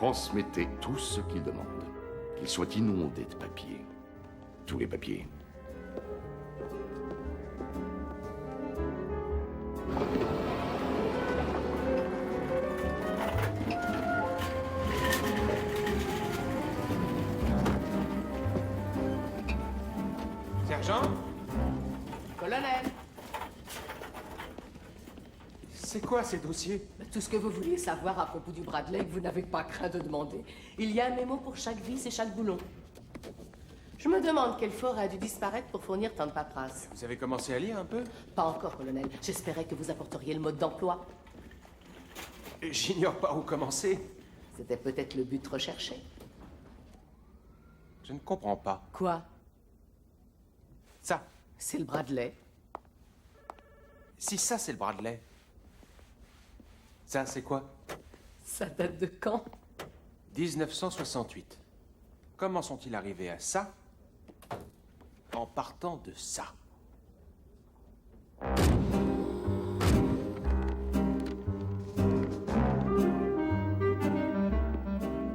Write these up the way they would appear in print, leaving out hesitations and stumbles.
Transmettez tout ce qu'il demande. Qu'il soit inondé de papier. Tous les papiers. Sergent? Colonel, C'est quoi ces dossiers? tout ce que vous vouliez savoir à propos du Bradley que vous n'avez pas craint de demander. Il y a un mémo pour chaque vis et chaque boulon. Je me demande quel fort a dû disparaître pour fournir tant de paperasse. Vous avez commencé à lire un peu? Pas encore, colonel. J'espérais que vous apporteriez le mode d'emploi. J'ignore pas où commencer. C'était peut-être le but recherché. Je ne comprends pas. Quoi? Ça, C'est le Bradley. si ça c'est le Bradley. Ça c'est quoi? Ça date de quand? 1968. Comment sont-ils arrivés à ça en partant de ça?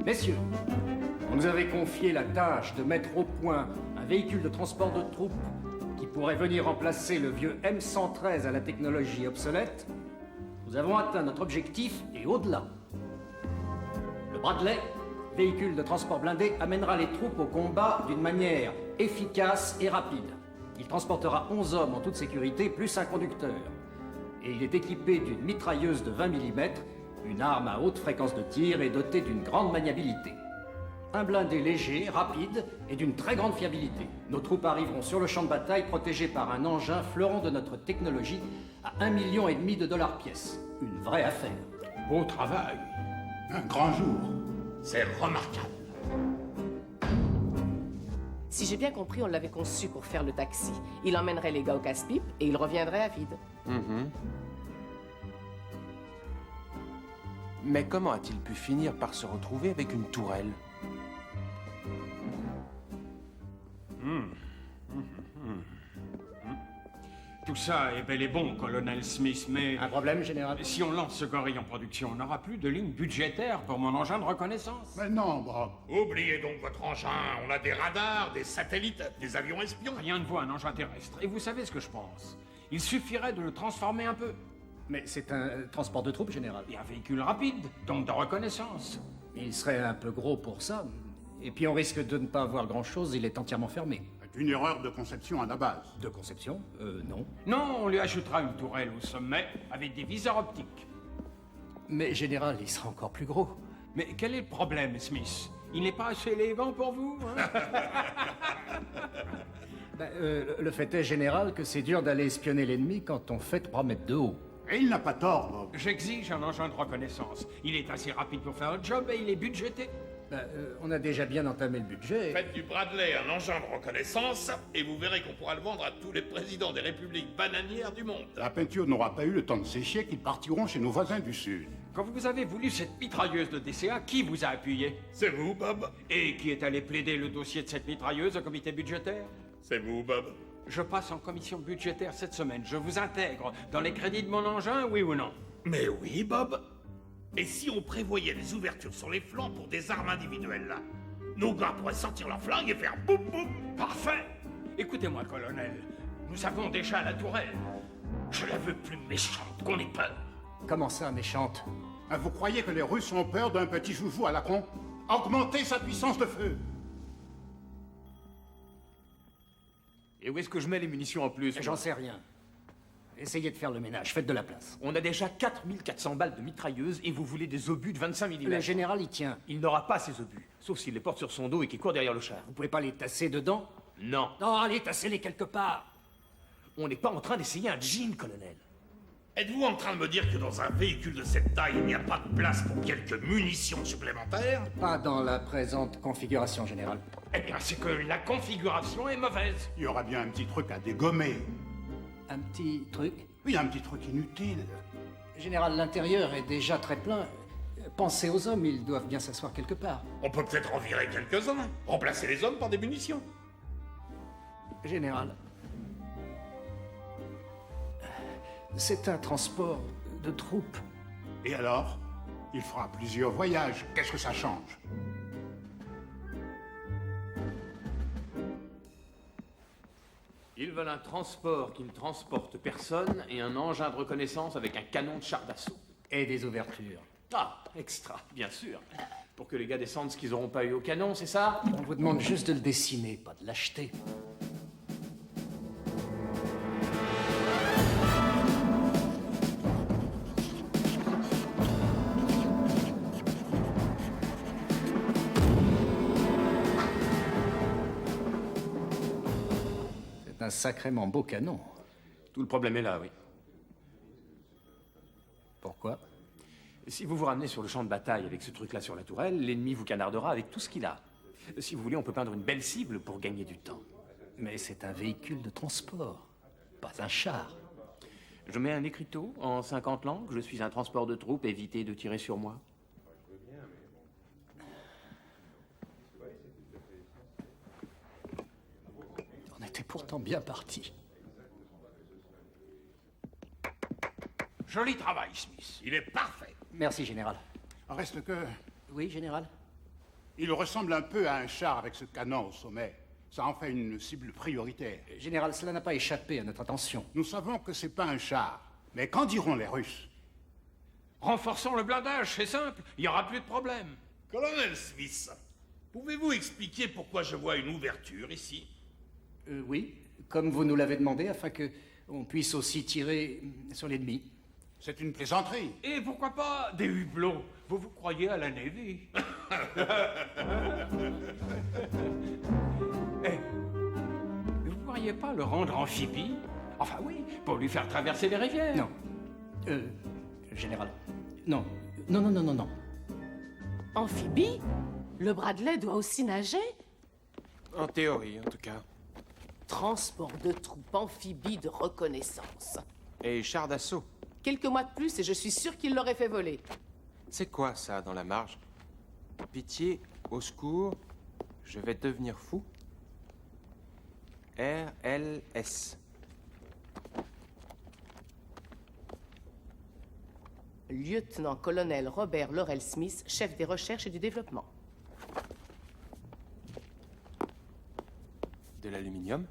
Messieurs, on nous avait confié la tâche de mettre au point un véhicule de transport de troupes qui pourrait venir remplacer le vieux M113 à la technologie obsolète. Nous avons atteint notre objectif et au-delà. Le Bradley, véhicule de transport blindé, amènera les troupes au combat d'une manière efficace et rapide. Il transportera 11 hommes en toute sécurité, plus un conducteur. Et il est équipé d'une mitrailleuse de 20 mm, une arme à haute fréquence de tir et doté d'une grande maniabilité. Un blindé léger, rapide et d'une très grande fiabilité. Nos troupes arriveront sur le champ de bataille protégées par un engin fleuron de notre technologie à 1,5 million de dollars pièce. Une vraie affaire. Beau travail. Un grand jour. C'est remarquable. Si j'ai bien compris, on l'avait conçu pour faire le taxi. Il emmènerait les gars au casse-pipe et il reviendrait à vide. Mais comment a-t-il pu finir par se retrouver avec une tourelle? Tout ça est bel et bon, colonel Smith, mais Un problème, général? si on lance ce gorille en production, on n'aura plus de ligne budgétaire pour mon engin de reconnaissance. Mais non, Bob. Oubliez donc votre engin. On a des radars, des satellites, des avions espions. Rien ne vaut un engin terrestre. Et vous savez ce que je pense? Il suffirait de le transformer un peu. Mais c'est un transport de troupes, général. Et un véhicule rapide, donc de reconnaissance. Il serait un peu gros pour ça. Et puis on risque de ne pas voir grand-chose, il est entièrement fermé. C'est une erreur de conception à la base. De conception? Non. Non, on lui ajoutera une tourelle au sommet avec des viseurs optiques. Mais général, il sera encore plus gros. Mais quel est le problème, Smith? Il n'est pas assez élégant pour vous, hein? Le fait est, général, que c'est dur d'aller espionner l'ennemi quand on fait 3 mètres de haut. Et il n'a pas tort, Bob. J'exige un engin de reconnaissance. Il est assez rapide pour faire le job et il est budgété. On a déjà bien entamé le budget. Faites du Bradley un engin de reconnaissance et vous verrez qu'on pourra le vendre à tous les présidents des républiques bananières du monde. La peinture n'aura pas eu le temps de sécher qu'ils partiront chez nos voisins du Sud. Quand vous avez voulu cette mitrailleuse de DCA, qui vous a appuyé? C'est vous, Bob? Et qui est allé plaider le dossier de cette mitrailleuse au comité budgétaire? C'est vous, Bob? Je passe en commission budgétaire cette semaine. Je vous intègre dans les crédits de mon engin, oui ou non? Mais oui, Bob. Et si on prévoyait des ouvertures sur les flancs pour des armes individuelles, là? Nos gars pourraient sortir leurs flingues et faire boum boum. Parfait! Écoutez-moi, colonel. Nous avons déjà la tourelle. Je la veux plus méchante qu'on ait peur. Comment ça, méchante? Ah, vous croyez que les Russes ont peur d'un petit joujou à la con? Augmentez sa puissance de feu. Et où est-ce que je mets les munitions en plus? J'en sais rien. Essayez de faire le ménage, faites de la place. On a déjà 4400 balles de mitrailleuse et vous voulez des obus de 25 mm. Le général y tient. Il n'aura pas ces obus, sauf s'il les porte sur son dos et qu'il court derrière le char. Vous pouvez pas les tasser dedans? Non, Non, allez, tassez-les quelque part. on n'est pas en train d'essayer un jean, colonel. Êtes-vous en train de me dire que dans un véhicule de cette taille, il n'y a pas de place pour quelques munitions supplémentaires? Pas dans la présente configuration générale. Eh bien, c'est que la configuration est mauvaise. Il y aura bien un petit truc à dégommer. Un petit truc? Oui, un petit truc inutile. Général, l'intérieur est déjà très plein. Pensez aux hommes, ils doivent bien s'asseoir quelque part. On peut peut-être en virer quelques-uns. Remplacer les hommes par des munitions. Général, c'est un transport de troupes. Et alors? Il fera plusieurs voyages. Qu'est-ce que ça change? Ils veulent un transport qui ne transporte personne et un engin de reconnaissance avec un canon de char d'assaut. Et des ouvertures. Ah, extra, bien sûr. Pour que les gars descendent ce qu'ils n'auront pas eu au canon, c'est ça? On vous demande juste de le dessiner, pas de l'acheter. C'est un sacrément beau canon. Tout le problème est là, oui. Pourquoi? Si vous vous ramenez sur le champ de bataille avec ce truc-là sur la tourelle, l'ennemi vous canardera avec tout ce qu'il a. Si vous voulez, on peut peindre une belle cible pour gagner du temps. Mais c'est un véhicule de transport, pas un char. Je mets un écriteau en 50 langues, je suis un transport de troupes, évitez de tirer sur moi. On était pourtant bien partis. Joli travail, Smith. Il est parfait. Merci, Général. Reste que... Oui, Général? Il ressemble un peu à un char avec ce canon au sommet. Ça en fait une cible prioritaire. Général, cela n'a pas échappé à notre attention. Nous savons que c'est pas un char. Mais qu'en diront les Russes? Renforçons le blindage, c'est simple. Il n'y aura plus de problème. Colonel Smith, pouvez-vous expliquer pourquoi je vois une ouverture ici? Oui, comme vous nous l'avez demandé, afin que on puisse aussi tirer sur l'ennemi. C'est une plaisanterie. Et pourquoi pas des hublots? Vous vous croyez à la Navy? Eh, vous pourriez pas le rendre amphibie? Enfin oui, pour lui faire traverser les rivières. Non. Général. Non. Non, non, non, non, non. Amphibie? Le Bradley doit aussi nager? En théorie, en tout cas. Transport de troupes amphibie de reconnaissance. Et char d'assaut. Quelques mois de plus et je suis sûr qu'il l'aurait fait voler. C'est quoi ça dans la marge? Pitié, au secours, je vais devenir fou. RLS. Lieutenant-colonel Robert Laurel Smith, chef des recherches et du développement. De l'aluminium?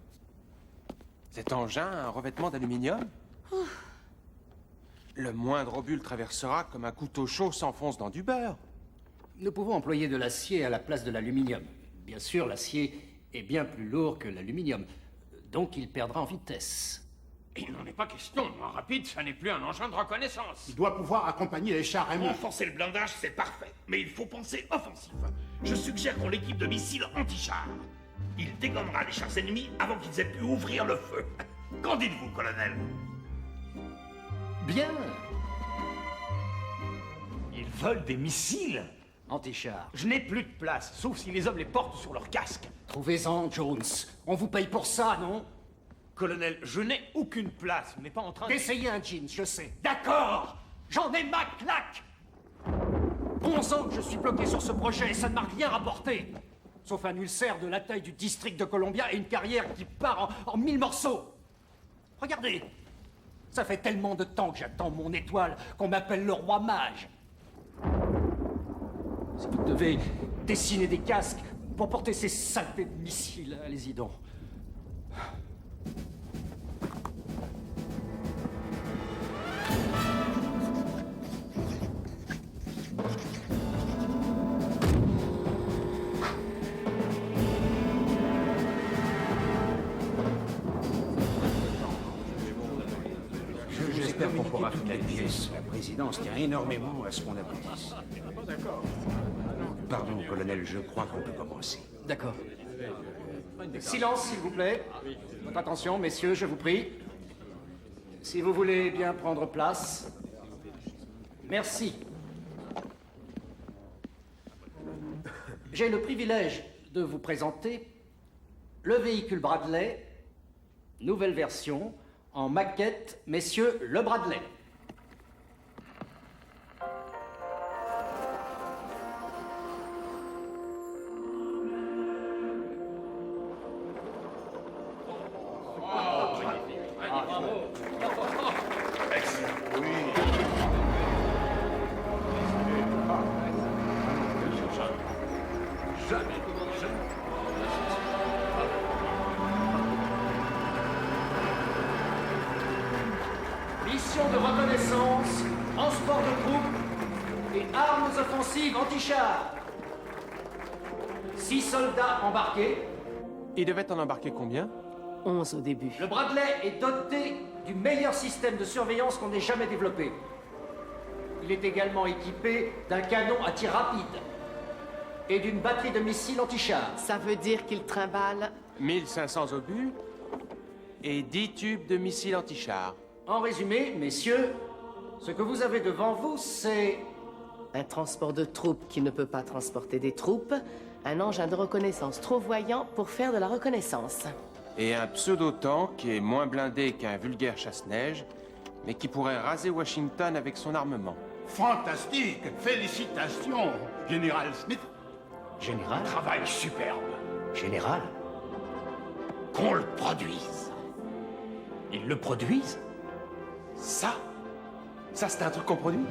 Cet engin a un revêtement d'aluminium? Le moindre obus le traversera comme un couteau chaud s'enfonce dans du beurre. Nous pouvons employer de l'acier à la place de l'aluminium. Bien sûr, l'acier est bien plus lourd que l'aluminium, donc il perdra en vitesse. Il n'en est pas question. Un rapide, ça n'est plus un engin de reconnaissance. Il doit pouvoir accompagner les chars amis. Renforcer le blindage, c'est parfait. Mais il faut penser offensif. Je suggère qu'on l'équipe de missiles anti-chars. Il dégommera les chars ennemis avant qu'ils aient pu ouvrir le feu. Qu'en dites-vous, colonel? Bien! Ils veulent des missiles? Anti-char. Je n'ai plus de place, sauf si les hommes les portent sur leur casque. Trouvez-en, Jones. On vous paye pour ça, non? Colonel, je n'ai aucune place, on n'est pas en train de... D'essayer un jean, je sais. D'accord! J'en ai ma claque! 11 ans que je suis bloqué sur ce projet et ça ne m'a rien rapporté. Sauf un ulcère de la taille du district de Columbia et une carrière qui part en 1000 morceaux. Regardez, ça fait tellement de temps que j'attends mon étoile qu'on m'appelle le roi mage. Si vous devez dessiner des casques pour porter ces saletés de missiles, allez-y donc. J'espère qu'on pourra finir la pièce. La présidence tient énormément à ce qu'on aboutisse. Pardon, colonel, je crois qu'on peut commencer. D'accord. Silence, s'il vous plaît. Votre attention, messieurs, je vous prie. Si vous voulez bien prendre place. Merci. J'ai le privilège de vous présenter le véhicule Bradley, nouvelle version, en maquette, messieurs, le Bradley. Jamais. Mission de reconnaissance, transport de troupes et armes offensives anti-chars. 6 soldats embarqués. Il devait en embarquer combien? 11 au début. Le Bradley est doté du meilleur système de surveillance qu'on ait jamais développé. Il est également équipé d'un canon à tir rapide et d'une batterie de missiles anti-chars. Ça veut dire qu'il trimballe 1500 obus et 10 tubes de missiles anti-chars. En résumé, messieurs, ce que vous avez devant vous, c'est... un transport de troupes qui ne peut pas transporter des troupes, un engin de reconnaissance trop voyant pour faire de la reconnaissance. Et un pseudo-tank qui est moins blindé qu'un vulgaire chasse-neige, mais qui pourrait raser Washington avec son armement. Fantastique! Félicitations, Général Smith. Général? Travail superbe. Général? Qu'on le produise. Ils le produisent? Ça c'est un truc qu'on produit?